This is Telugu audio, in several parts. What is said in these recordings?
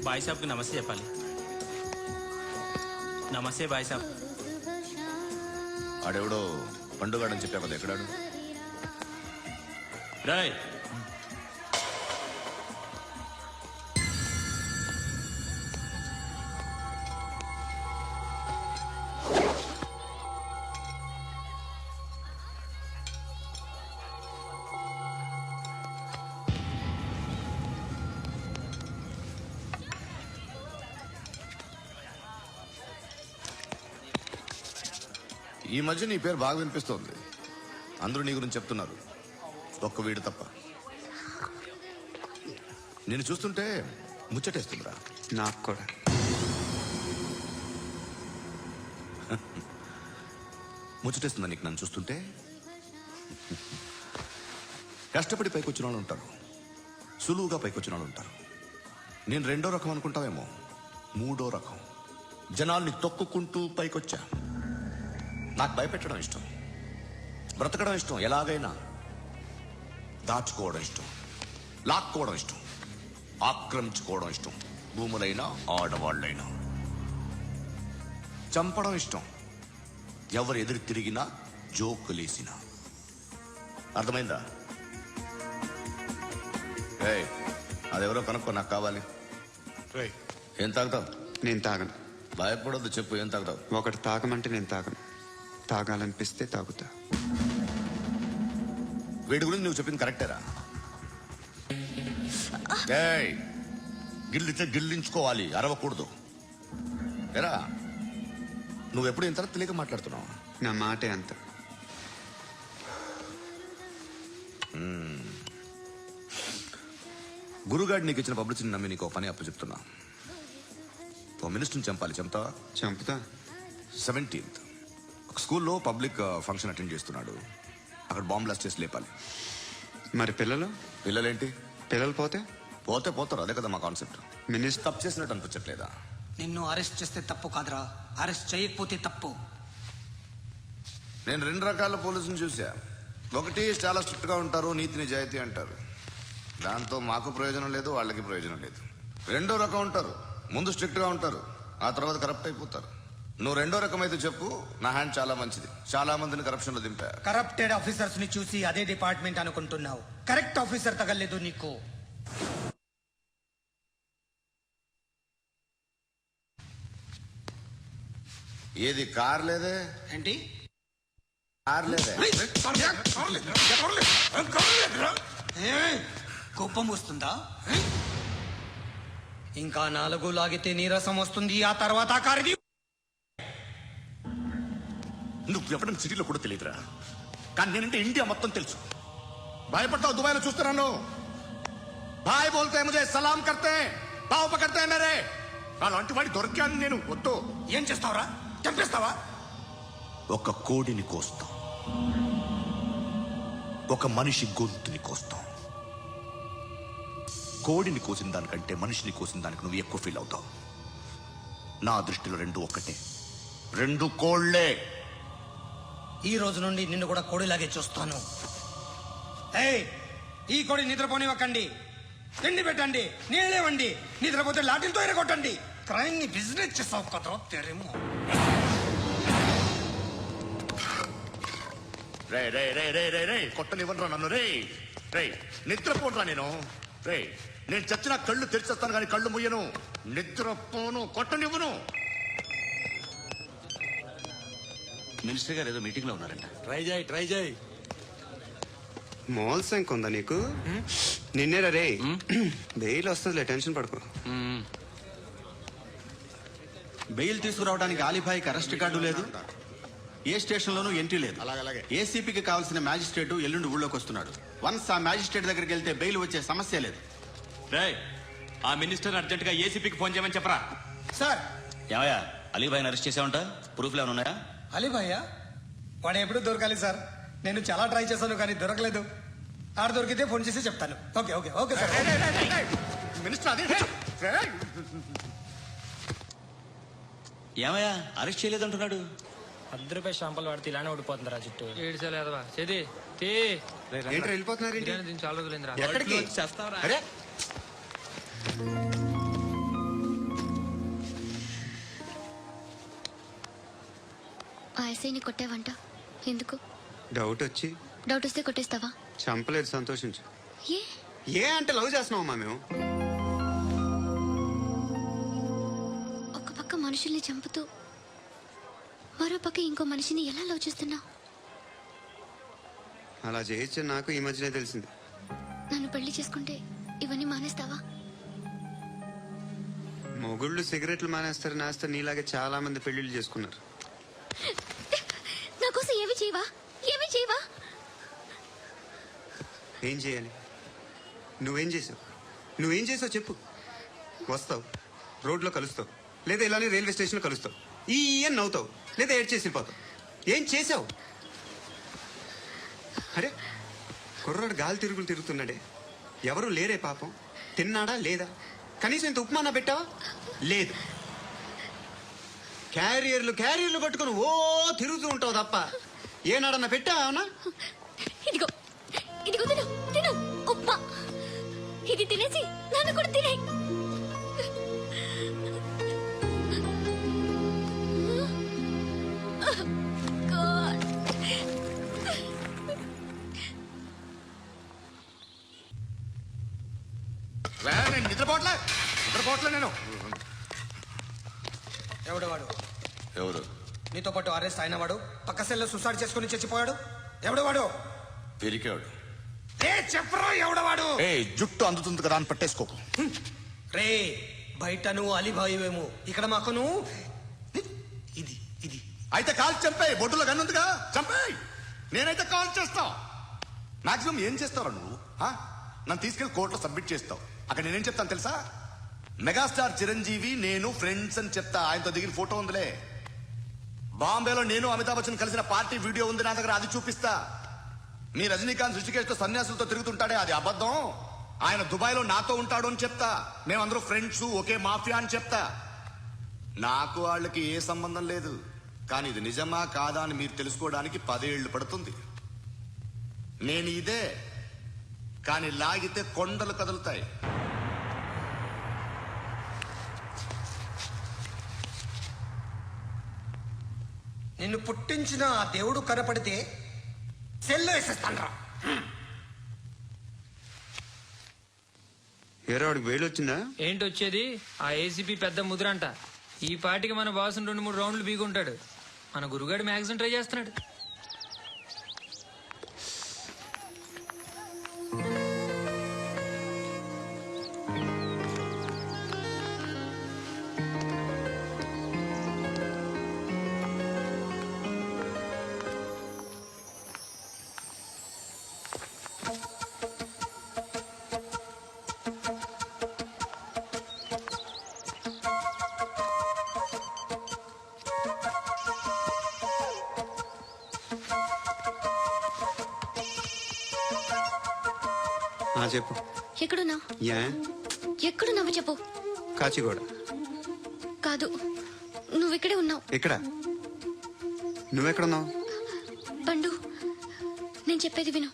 బాయ్ సాబ్కి నమస్తే చెప్పాలి. నమస్తే బాయ్ సాబ్. ఆడెవడో పండుగాడని చెప్పా కదా, ఎక్కడాడు? రాయ్ ఈ మధ్య నీ పేరు బాగా వినిపిస్తోంది. అందరూ నీ గురించి చెప్తున్నారు, ఒక్క వీడు తప్ప. నేను చూస్తుంటే ముచ్చటేస్తుందిరా. నాకు కూడా. ముచ్చటేస్తుందా నీకు నన్ను చూస్తుంటే? కష్టపడి పైకొచ్చిన వాళ్ళు ఉంటారు, సులువుగా పైకొచ్చిన వాళ్ళు ఉంటారు. నేను రెండో రకం అనుకుంటావేమో, మూడో రకం. జనాల్ని తొక్కుకుంటూ పైకొచ్చా. నాకు భయపెట్టడం ఇష్టం, బ్రతకడం ఇష్టం, ఎలాగైనా దాచుకోవడం ఇష్టం, లాక్కోవడం ఇష్టం, ఆక్రమించుకోవడం ఇష్టం. భూములైనా ఆడవాళ్ళైనా చంపడం ఇష్టం, ఎవరు ఎదురు తిరిగినా జోకులేసినా. అర్థమైందా? అదెవరో కనుక్కో, నాకు కావాలి. ఏం తాగుతావు? నేను తాగను. భయపడొద్దు, చెప్పు ఏం తాగుతావు? ఒకటి తాగమంటే నేను తాగను, తాగాలనిపిస్తే తాగుతా. వీడి గురించి నువ్వు చెప్పింది కరెక్టేరా? గిల్లితే గిల్లించుకోవాలి, అరవకూడదు. ఎరా, నువ్వెప్పుడు ఇంత తెలియక మాట్లాడుతున్నావు? నా మాటే అంత. గురుగాడు నీకు ఇచ్చిన పబ్లిసిటీని నమ్మి నీకు పని అప్పు చెప్తున్నా. ఓ మినిస్టర్ని చంపాలి, చంపుతా? చంపుతా. 17th ఒక స్కూల్లో పబ్లిక్ ఫంక్షన్ అటెండ్ చేస్తున్నాడు. అక్కడ బాంబ్ బ్లాస్ట్ చేసి లేపాలి. మరి పిల్లలు? పిల్లలేంటి? పిల్లలు పోతే పోతారు, అదే కదా మా కాన్సెప్ట్. మినిస్టర్ తప్పు చేసినట్టు అనిపించట్లేదా? నిన్ను అరెస్ట్ చేస్తే తప్పు కాదురా, అరెస్ట్ చేయకపోతే తప్పు. నేను 2 రకాల పోలీసుని చూసా. ఒకటి చాలా స్ట్రిక్ట్ గా ఉంటారు, నీతి నిజాయితీ అంటారు. దాంతో మాకు ప్రయోజనం లేదు, వాళ్ళకి ప్రయోజనం లేదు. రెండో రకం ఉంటారు, ముందు స్ట్రిక్ట్ గా ఉంటారు, ఆ తర్వాత కరప్ట్ అయిపోతారు. నువ్వు రెండో రకం అయితే చెప్పు, నా హ్యాండ్ చాలా మంచిది. చాలా మందిని కరప్షన్ లో దింపా. కరప్టెడ్ ఆఫీసర్స్ ని చూసి అదే డిపార్ట్మెంట్ అనుకుంటున్నావు. కరెక్ట్ ఆఫీసర్ తగలేదు నీకు. ఏది కార్ లేదే? ఏంటి కార్ లేదే? కోపం వస్తుందా? ఇంకా 4 లాగితే నీరసం వస్తుంది, ఆ తర్వాత కారిది. నువ్వు ఎవడం సిటీలో కూడా తెలియదురా, కానీ నేనంటే ఇండియా మొత్తం తెలుసు. భయపడతావు? దుబాయ్లో చూస్తున్నాను. భాయ్ బోల్తే ముజే సలాం కర్తే, పావు పకడ్తే మేరే. అలాంటి వాడి దొరికాను నేను. వద్దు. ఏం చేస్తావురా? చంపేస్తావా? ఒక కోడిని కోస్తాం, ఒక మనిషి గొంతుని కోస్తాం. కోడిని కోసిన దానికంటే మనిషిని కోసిన దానికి నువ్వు ఎక్కువ ఫీల్ అవుతావు. నా దృష్టిలో 2 ఒక్కటే, 2 కోళ్లే. ఈ రోజు నుండి నిన్ను కూడా కోడిలాగే చూస్తాను. ఈ కోడి నిద్రపోనివ్వకండి, తిండి పెట్టండి, నీళ్ళేవండి. నిద్రపోతే లాఠీలతో ఎరగొట్టండి. క్రైమ్ ని బిజినెస్ చేస్తావు కదరా తెరేమో. రే రే రే రే రే రే కొట్టనివ్వనరా నన్ను. రే రే నిద్రపోనరా నేను. రే నేను చచ్చిన కళ్ళు తెరిచేస్తాను కానీ కళ్ళు ముయ్యను. నిద్రపోను, కొట్టనివ్వను. మినిస్టర్ గారు ఏదో మీటింగ్ లో ఉన్నారంట. ట్రై చేయి. మోల్ సంక్ ఉందా నీకు? నిన్నేరా రే. బెయిల్ వస్తుందిలే, టెన్షన్ పడుకో. బెయిల్ తీసుకురావడానికి ఆలిభాయికి అరెస్ట్ కార్డు లేదు, ఏ స్టేషన్ లోనూ ఎంట్రీ లేదు. ఏసీపీకి కావాల్సిన మ్యాజిస్ట్రేట్ ఎల్లుండి ఊళ్ళోకి వస్తున్నాడు. వన్స్ ఆ మ్యాజిస్ట్రేట్ దగ్గరికి వెళ్తే బెయిల్ వచ్చే సమస్య లేదు. రేయ్, ఆ మినిస్టర్ అర్జెంట్ గా ఏసీపీకి ఫోన్ చేయమని చెప్పరా. సార్. ఏమయ్యా, అలీభాయిని అరెస్ట్ చేసావంట? ప్రూఫ్లు ఏమైనా ఉన్నాయా? అలీభయ్యా వాడు ఎప్పుడు దొరకాలి సార్. నేను చాలా ట్రై చేశాను కానీ దొరకలేదు. ఆడ దొరికితే ఫోన్ చేసి చెప్తాను. Okay okay okay sir. Minister ఏమయ్యా, అరెస్ట్ చేయలేదంటున్నాడు. 10 రూపాయల షాంపులు వాడితే ఇలానే ఓడిపోతుందిరా జుట్టు. ఏడ్చలేదవా చెది ఏంటి వెళ్ళిపోతున్నారు ఏంటి? బిర్యానీ తిని చాలా రోజులైందిరా. ఎక్కడికి అరే ఆ ఎస్ఐని కొట్టావంట ఎందుకు? డౌట్ వచ్చి డౌట్ వస్తే కొట్టేస్తావా? చంపలేదు, సంతోషించు. ఏ ఏ అంటే లవ్ చేస్తున్నావమ్మా మేము. ఒక పక్క మనుషుల్ని చంపుతూ మరో పక్క ఇంకో మనిషిని ఎలా లవ్ చేస్తున్నావు? అలా చేయొచ్చు నాకు ఈ మధ్యనే తెలిసింది. నన్ను పెళ్లి చేసుకుంటే ఇవన్నీ మానేస్తావా? మొగుళ్ళు సిగరెట్లు మానేస్తారు, నేస్తారు. నీలాగే చాలా మంది పెళ్లిళ్ళు చేసుకున్నారు. నా కోసం ఏమి చేయవా? ఏమి చేయవా? ఏం చేయాలి? నువ్వేం చేసావు? నువ్వేం చేసావు చెప్పు. వస్తావు, రోడ్లో కలుస్తావు, లేదా ఇలానే రైల్వే స్టేషన్లో కలుస్తావు. ఈ అని నవ్వుతావు, లేదా ఏడ్ చేసి వెళ్ళిపోతావు. ఏం చేసావు? అరే కుర్రాడు గాలి తిరుగులు తిరుగుతున్నాడే, ఎవరు లేరే పాపం. తిన్నాడా లేదా? కనీసం ఇంత ఉప్మానా పెట్టావా? లేదు. క్యారియర్లు పట్టుకొని ఓ తిరుగుతూ ఉంటావు తప్ప ఏనాడన్నా పెట్టావా? ఇదిగో ఇదిగో తిను తిను ఉప్మా. ఇది తినేసి నన్ను కూడా తినే. నేను నిద్రపోవట్లే నేను. ఎవడు వాడు? ఎవరు? నీతో పాటు అరెస్ట్ అయిన వాడు, పక్క సెల్లో సూసైడ్ చేసుకుని చచ్చిపోయాడు. ఎవడు వాడు? పెరికాడు. ఏ చెప్పరా ఎవడు వాడు? ఏ జుట్టు అందుతుంది కదా అని పట్టేసుకోకు. రే బయట నువ్వు అలీబాయివేమో, ఇక్కడ మాకు నువ్వు ఇది ఇది. అయితే కాల్ చంపేయి, బొడ్డులో గన్నుందిగా చంపేయి. నేనైతే కాల్ చేస్తా. మాక్సిమం ఏం చేస్తావు నువ్వు? నన్ను తీసుకెళ్లి కోర్టులో సబ్మిట్ చేస్తావు. అక్కడ నేనేం చెప్తాను తెలుసా? మెగాస్టార్ చిరంజీవి నేను ఫ్రెండ్స్ అని చెప్తా. ఆయనతో దిగిన ఫోటో ఉందిలే. బాంబేలో నేను అమితాబ్ బచ్చన్ కలిసిన పార్టీ వీడియో ఉంది నా దగ్గర, అది చూపిస్తా. మీ రజనీకాంత్ ఋషికేష్ తో సన్యాసులతో తిరుగుతుంటాడే, అది అబద్ధం. ఆయన దుబాయ్ లో నాతో ఉంటాడు అని చెప్తా. మేమందరూ ఫ్రెండ్స్, ఒకే మాఫియా అని చెప్తా. నాకు వాళ్ళకి ఏ సంబంధం లేదు. కానీ ఇది నిజమా కాదా అని మీరు తెలుసుకోవడానికి 10 ఏళ్లు పడుతుంది. నేను ఇదే, కానీ లాగితే కొండలు కదులుతాయి. నిన్ను పుట్టించిన ఆ దేవుడు కనపడితే సెల్లో వేసేస్తాను. ఏరా వాడికి వేలు వచ్చిందా? ఏంటి వచ్చేది? ఆ ఏసీపీ పెద్ద ముద్రంట. ఈ పాటికి మన బాసును 2-3 రౌండ్లు బీగుంటాడు. మన గురుగాడు మ్యాగజైన్ ట్రై చేస్తున్నాడు. చెప్పు. ఎక్కడున్నావు? ఎక్కడున్నావు చెప్పు. కాచిగూడ. కాదు, నువ్వు ఇక్కడే ఉన్నావు. ఎక్కడ? నువ్వెక్కడున్నావు? పండు, నేను చెప్పేది విను.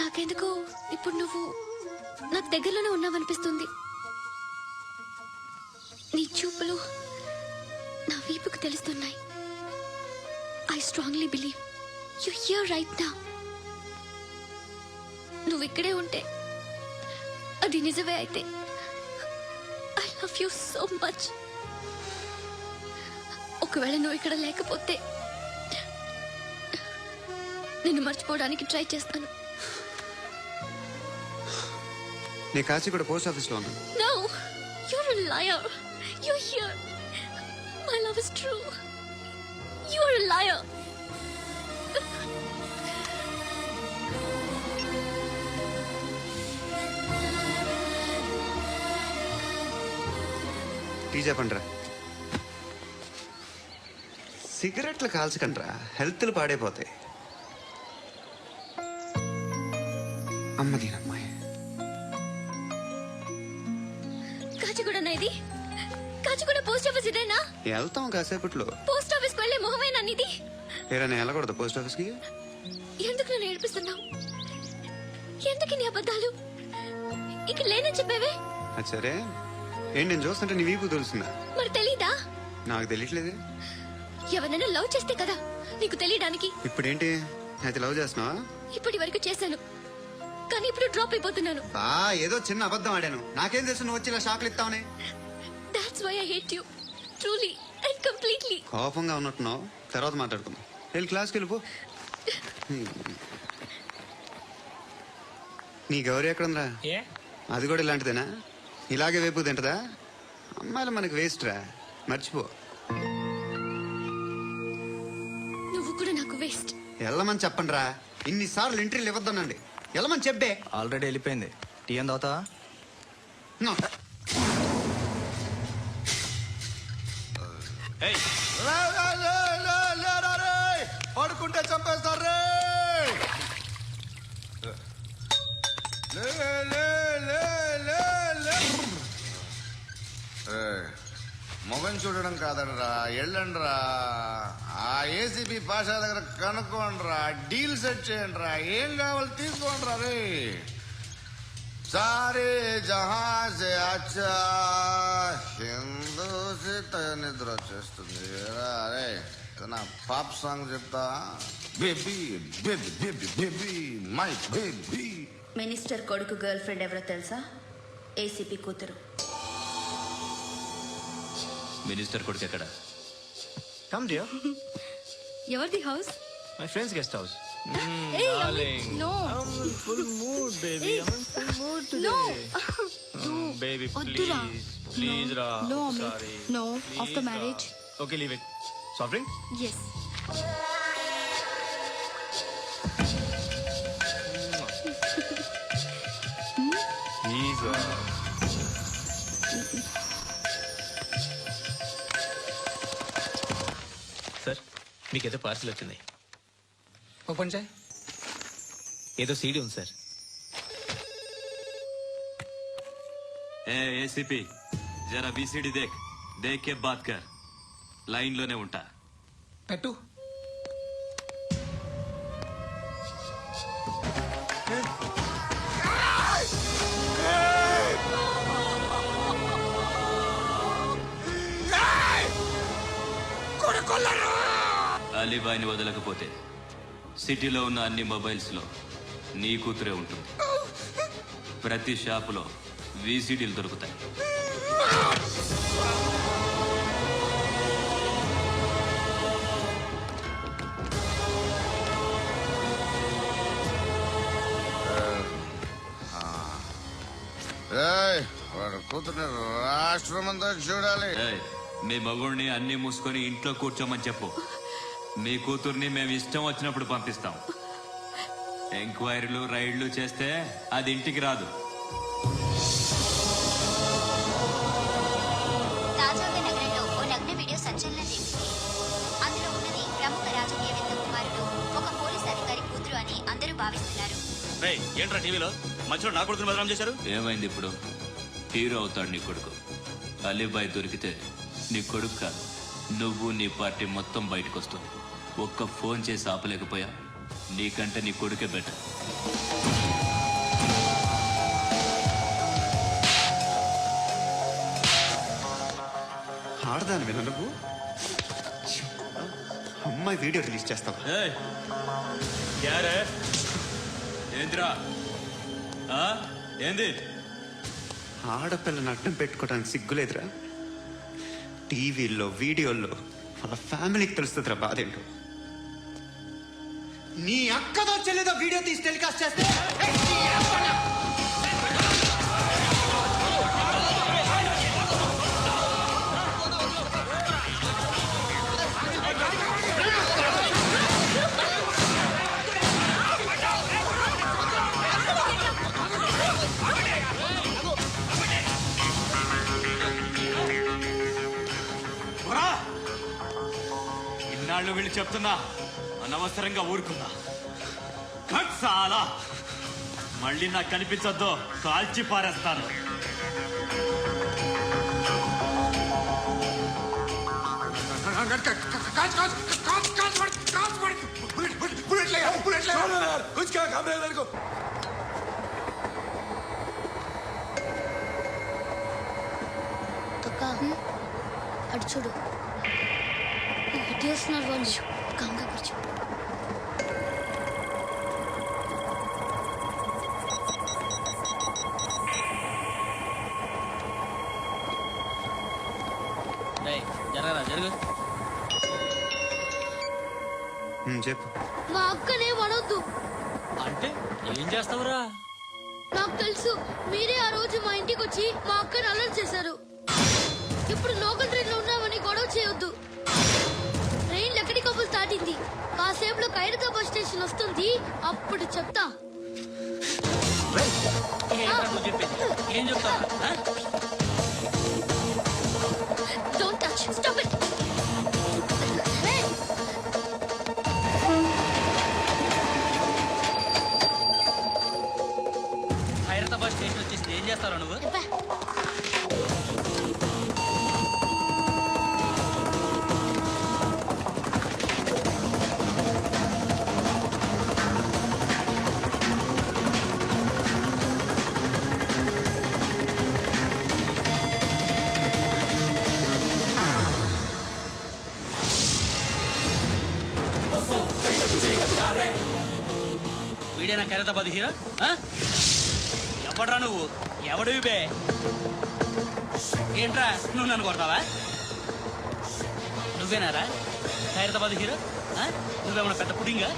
నాకెందుకో ఇప్పుడు నువ్వు నాకు దగ్గరలోనే ఉన్నావనిపిస్తుంది. నీ చూపులు నా వీపుకు తెలుస్తున్నాయి. I strongly believe you here right now. నువ్వు ఇక్కడే ఉంటే అది నిజమే అయితే I love you so much. ఒకవేళ నువ్వు ఇక్కడ లేకపోతే నిన్ను మర్చిపోవడానికి ట్రై చేస్తాను. నీ కాచిగూడ పోస్ట్ ఆఫీస్ లో ఉన్నాను. No, you're a liar. You're here. My love is true. You're a liar. Tea చెప్పండిరా. సిగరెట్లు కాల్చకండ్రా, హెల్త్లు పాడైపోతాయి. అమ్మదీనమ్మాయి. కాచిగూడనా ఇది? కాచిగూడ పోస్ట్ ఆఫీస్ ఇదేనా? వెళ్తాం కాసేపట్లో. పోస్ట్ ఆఫీస్కి వెళ్ళే మొహమేనా నీది? ఏరా నేను వెళ్ళకూడదు పోస్ట్ ఆఫీస్కి? ఎందుకు నన్ను ఏడిపిస్తున్నావు? ఎందుకు నీ అబద్ధాలు? ఇక లేనని చెప్పేవే. అది సరే, ఏంటి నేను చూస్తుంటే నీ వీపు తెలుస్తుందా? మరి తెలీదా? నాకు తెలియట్లేదే. ఎవరైనా లవ్ చేస్తే కదా నీకు తెలియడానికి. ఇప్పుడేంటి అయితే లవ్ చేస్తున్నావా? ఇప్పటి వరకు చేశాను, కానీ ఇప్పుడు డ్రాప్ అయిపోతున్నాను. ఏదో చిన్న అబద్ధం ఆడాను. నాకేం తెలుసు నువ్వు వచ్చి ఇలా షాక్లు ఇస్తావని. That's why I hate you. Truly and completely. కోపంగా ఉన్నట్టున్నావు, తర్వాత మాట్లాడుకుందాం. వెళ్ళి క్లాస్కి వెళ్ళిపో. నీ గౌరీ ఎక్కడుందిరా? ఏ అది కూడా ఇలాంటిదేనా? ఇలాగే వేపు తింటదా? అమ్మాయిలు మనకి వేస్ట్ రా, మర్చిపో. నువ్వు కూడా నాకు వేస్ట్. వెళ్ళమని చెప్పండి రా. ఇన్నిసార్లు ఎంట్రీలు ఇవ్వద్దనండి. వెళ్ళమని చెప్పే. ఆల్రెడీ వెళ్ళిపోయింది. టీ ఏం తాగుతావా? నో. ఏయ్, పడుకుంటే చంపేస్తారు రే. లే, లే, లే, లే, లే. ఏయ్, మొగం చూడడం కాదండ్రా, వెళ్ళండ్రా. ఆ ఏసీపీ పాషా దగ్గర కనుక్కోండ్రా, డీల్ సెట్ చేయండిరా, ఏం కావాలి తీసుకోండిరా రే. సారే జహాజే అచ్చా హిందూ నిద్ర వచ్చేస్తుంది. అరే నా పాప్ సాంగ్ చెప్తా. Baby baby baby baby my baby. Minister కొడుకు గర్ల్ ఫ్రెండ్ ఎవరో తెలుసా? ఏసీపీ కూతురు. మినిస్టర్ కొడుకు ఎక్కడ? Come dear. ఎవరిది house? My friends guest house. No. Full mood baby. Full mood No. Baby వద్దురా. ప్లీజ్ రా. No, Amit. Sorry. No. After marriage. Okay leave it. Soft drink? Yes. Please. Sir మీకేదో పార్సల్ వచ్చింది. ఓపెన్ చేయి. ఏదో సీడీ ఉంది సార్. ఏ ఏసీపీ, జరా బీసీడీ దేక్, దేక్ కే బాత్ కర్. లైన్ లోనే ఉంటా. పెట్టు. అలీబాయిని వదలకపోతే సిటీలో ఉన్న అన్ని మొబైల్స్ లో నీ కూతురే ఉంటుంది. ప్రతి షాపులో వీసీడీలు దొరుకుతాయి. ఏయ్, వాడు కూతుర్ని రాష్ట్రం అంతా చూడాలి. ఏయ్, మీ మగుడిని అన్ని మూసుకొని ఇంట్లో కూర్చోమని చెప్పు. మీ కూతుర్ని మేము ఇష్టం వచ్చినప్పుడు పంపిస్తాం. ఎంక్వైరీలు రైడ్లు చేస్తే అది ఇంటికి రాదు. తాజాగా నగరంలో ఓ నగ్న వీడియో సంచలనం రేపింది. అందులో ఉన్నది ప్రముఖ రాజకీయవేత్త కుమారుడు, ఒక పోలీస్ అధికారి కూతురు అని అందరూ భావిస్తున్నారు. ఏంట్రా టీవీలో మధ్యలో నా కొడుకుని బదనాం చేశారు? ఏమైంది ఇప్పుడు? హీరో అవుతాడు నీ కొడుకు. అలీబాయ్ దొరికితే నీ కొడుకు కాదు, నువ్వు నీ పార్టీ మొత్తం బయటకు వస్తుంది. ఒక్క ఫోన్ చేసి ఆపలేకపోయా? నీకంటే నీ కొడుకే బెటర్. ఆడదాని విన నువ్వు. అమ్మాయి వీడియో రిలీజ్ చేస్తావా? ఏంద్రా ఏంది? ఆడపిల్లని అడ్డం పెట్టుకోవడానికి సిగ్గులేదురా? టీవీల్లో వీడియోల్లో వాళ్ళ ఫ్యామిలీకి తెలుస్తుందిరా బాధేంటో. నీ అక్కదో చెల్లిదో వీడియో తీసి టెలికాస్ట్ చేస్తే ఇన్నాళ్ళు వీళ్ళు చెప్తున్నా అనవసరంగా ఊరుకున్నా. చాలా మళ్ళీ నాకు కనిపించొద్దు, కాల్చి పారేస్తాను. బుల్లెట్ అక్క అటు చూడు వస్తున్నారు వాళ్ళు కంగా కూర్చో జరగరా జరుగు. చెప్పు. మా అక్కనే వడొద్దు. అంటే ఏం చేస్తావురా? నాకు తెలుసు మీరే ఆ రోజు మా ఇంటికి వచ్చి మా అక్కని అలర్ట్ చేశారు. ఇప్పుడు లోకల్ ట్రైన్ లో ఉన్నామని గొడవ చేయొద్దు. ట్రైన్ ఎక్కడికప్పుడు దాటింది. కాసేపులో ఖైరతాబాద్ స్టేషన్ వస్తుంది. అప్పుడు చెప్తా. ఏం చెప్తావు? Don't touch. Stop it. Khairatabad station వచ్చేసి ఏం చేస్తావు నువ్వు? వీడేనా ఖైరతాబాద్ హీరో? ఎవడ్రా నువ్వు? ఎవడివి బే? ఏంట్రా నువ్వు నన్ను కొడతావా? నువ్వేనారా ఖైరతాబాద్ హీరో? నువ్వేమన్నా పెద్ద పుడింగా?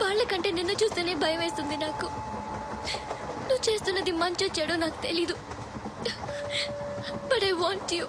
వాళ్ళకంటే నిన్ను చూస్తేనే భయం వేస్తుంది నాకు. నువ్వు చేస్తున్నది మంచో చెడో నాకు తెలీదు. But I want you.